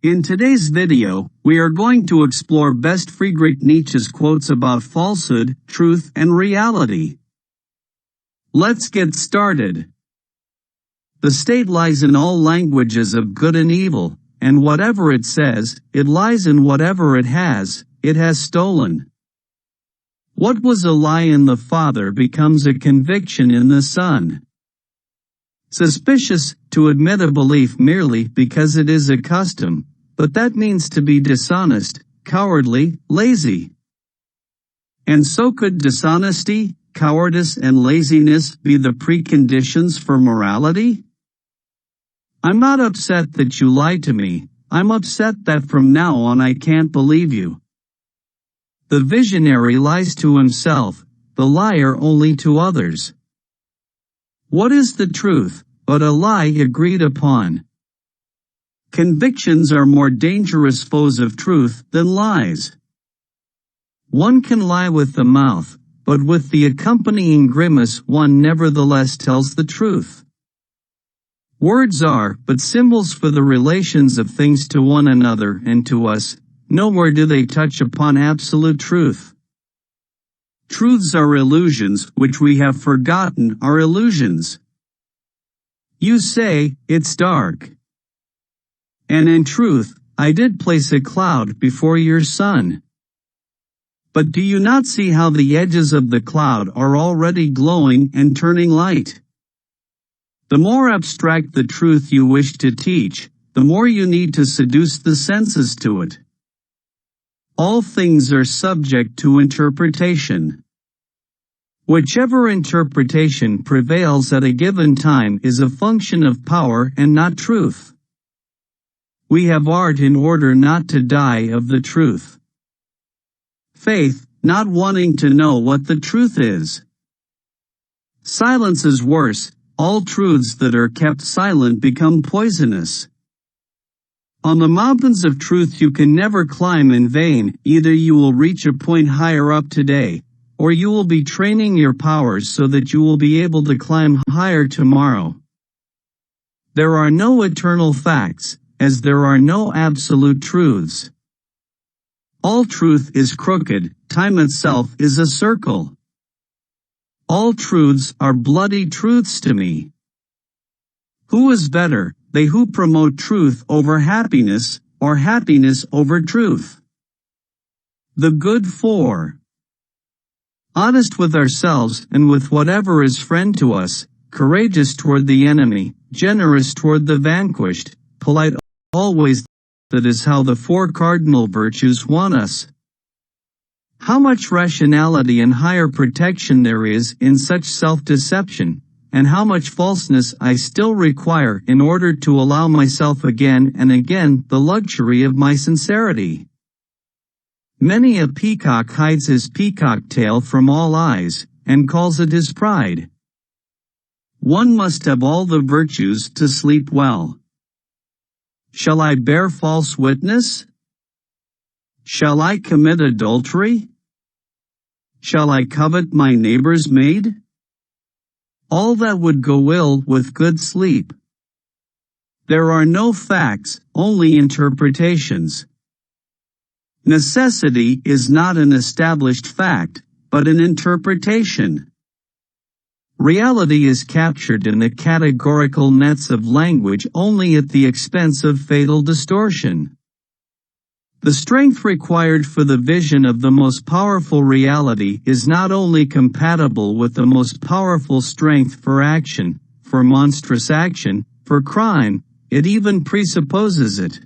In today's video, we are going to explore best Friedrich Nietzsche's quotes about falsehood, truth, and reality. Let's get started. The state lies in all languages of good and evil, and whatever it says, it lies in whatever it has stolen. What was a lie in the father becomes a conviction in the son. Suspicious, to admit a belief merely because it is a custom, but that means to be dishonest, cowardly, lazy. And so could dishonesty, cowardice, and laziness be the preconditions for morality? I'm not upset that you lie to me, I'm upset that from now on I can't believe you. The visionary lies to himself, the liar only to others. What is the truth, but a lie agreed upon? Convictions are more dangerous foes of truth than lies. One can lie with the mouth, but with the accompanying grimace one nevertheless tells the truth. Words are but symbols for the relations of things to one another and to us. Nowhere do they touch upon absolute truth. Truths are illusions which we have forgotten are illusions. You say, it's dark. And in truth, I did place a cloud before your sun. But do you not see how the edges of the cloud are already glowing and turning light? The more abstract the truth you wish to teach, the more you need to seduce the senses to it. All things are subject to interpretation. Whichever interpretation prevails at a given time is a function of power and not truth. We have art in order not to die of the truth. Faith, not wanting to know what the truth is. Silence is worse, all truths that are kept silent become poisonous. On the mountains of truth you can never climb in vain, either you will reach a point higher up today, or you will be training your powers so that you will be able to climb higher tomorrow. There are no eternal facts, as there are no absolute truths. All truth is crooked, time itself is a circle. All truths are bloody truths to me. Who is better, they who promote truth over happiness, or happiness over truth? The good four. Honest with ourselves and with whatever is friend to us, courageous toward the enemy, generous toward the vanquished, polite always. That is how the four cardinal virtues want us. How much rationality and higher protection there is in such self-deception, and how much falseness I still require in order to allow myself again and again the luxury of my sincerity. Many a peacock hides his peacock tail from all eyes, and calls it his pride. One must have all the virtues to sleep well. Shall I bear false witness? Shall I commit adultery? Shall I covet my neighbor's maid? All that would go ill with good sleep. There are no facts, only interpretations. Necessity is not an established fact, but an interpretation. Reality is captured in the categorical nets of language only at the expense of fatal distortion. The strength required for the vision of the most powerful reality is not only compatible with the most powerful strength for action, for monstrous action, for crime, it even presupposes it.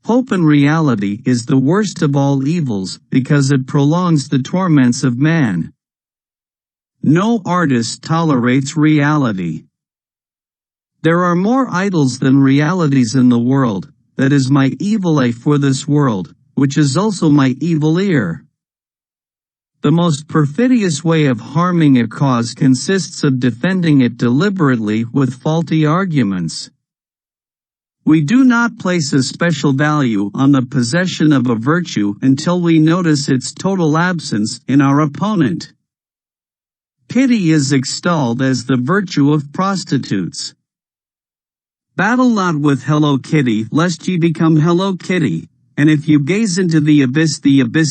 Hope in reality is the worst of all evils because it prolongs the torments of man. No artist tolerates reality. There are more idols than realities in the world, that is my evil eye for this world, which is also my evil ear. The most perfidious way of harming a cause consists of defending it deliberately with faulty arguments. We do not place a special value on the possession of a virtue until we notice its total absence in our opponent. Pity is extolled as the virtue of prostitutes. Battle not with Hello Kitty, lest ye become Hello Kitty. And if you gaze into the abyss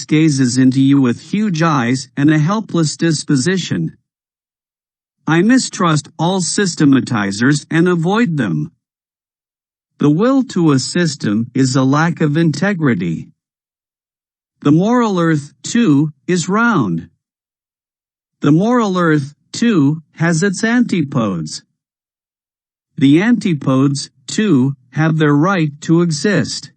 gazes into you with huge eyes and a helpless disposition. I mistrust all systematizers and avoid them. The will to a system is a lack of integrity. The moral earth, too, is round. The moral earth, too, has its antipodes. The antipodes, too, have their right to exist.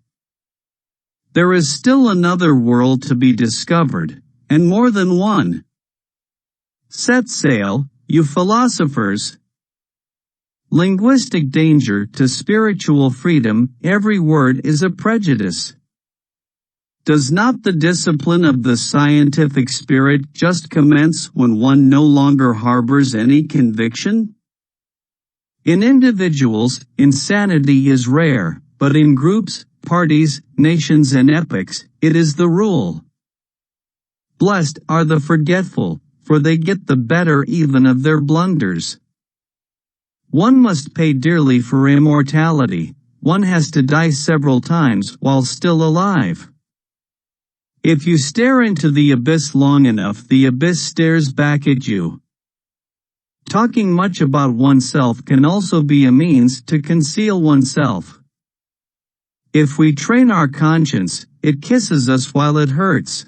There is still another world to be discovered, and more than one. Set sail, you philosophers. Linguistic danger to spiritual freedom, every word is a prejudice. Does not the discipline of the scientific spirit just commence when one no longer harbors any conviction? In individuals, insanity is rare, but in groups, parties, nations and epochs, it is the rule. Blessed are the forgetful, for they get the better even of their blunders. One must pay dearly for immortality, one has to die several times while still alive. If you stare into the abyss long enough, the abyss stares back at you. Talking much about oneself can also be a means to conceal oneself. If we train our conscience, it kisses us while it hurts.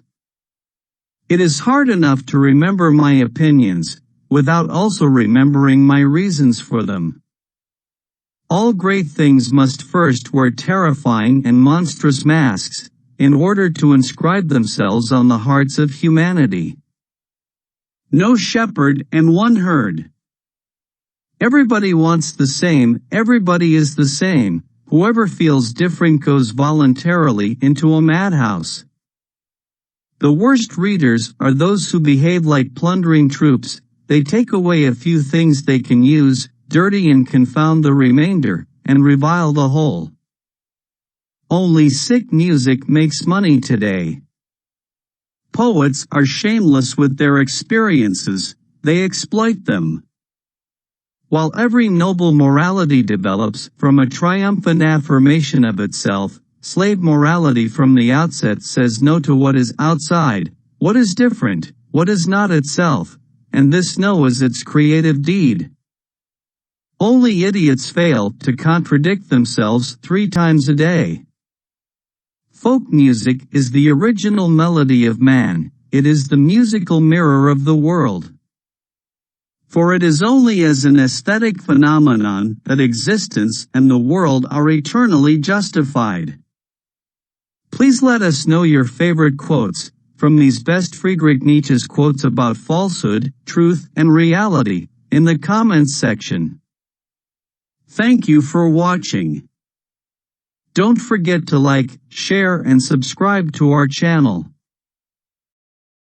It is hard enough to remember my opinions, without also remembering my reasons for them. All great things must first wear terrifying and monstrous masks, in order to inscribe themselves on the hearts of humanity. No shepherd and one herd. Everybody wants the same, everybody is the same. Whoever feels different goes voluntarily into a madhouse. The worst readers are those who behave like plundering troops. They take away a few things they can use, dirty and confound the remainder, and revile the whole. Only sick music makes money today. Poets are shameless with their experiences, they exploit them. While every noble morality develops from a triumphant affirmation of itself, slave morality from the outset says no to what is outside, what is different, what is not itself, and this no is its creative deed. Only idiots fail to contradict themselves 3 times a day. Folk music is the original melody of man, it is the musical mirror of the world. For it is only as an aesthetic phenomenon that existence and the world are eternally justified. Please let us know your favorite quotes from these best Friedrich Nietzsche's quotes about falsehood, truth, and reality in the comments section. Thank you for watching. Don't forget to like, share, and subscribe to our channel.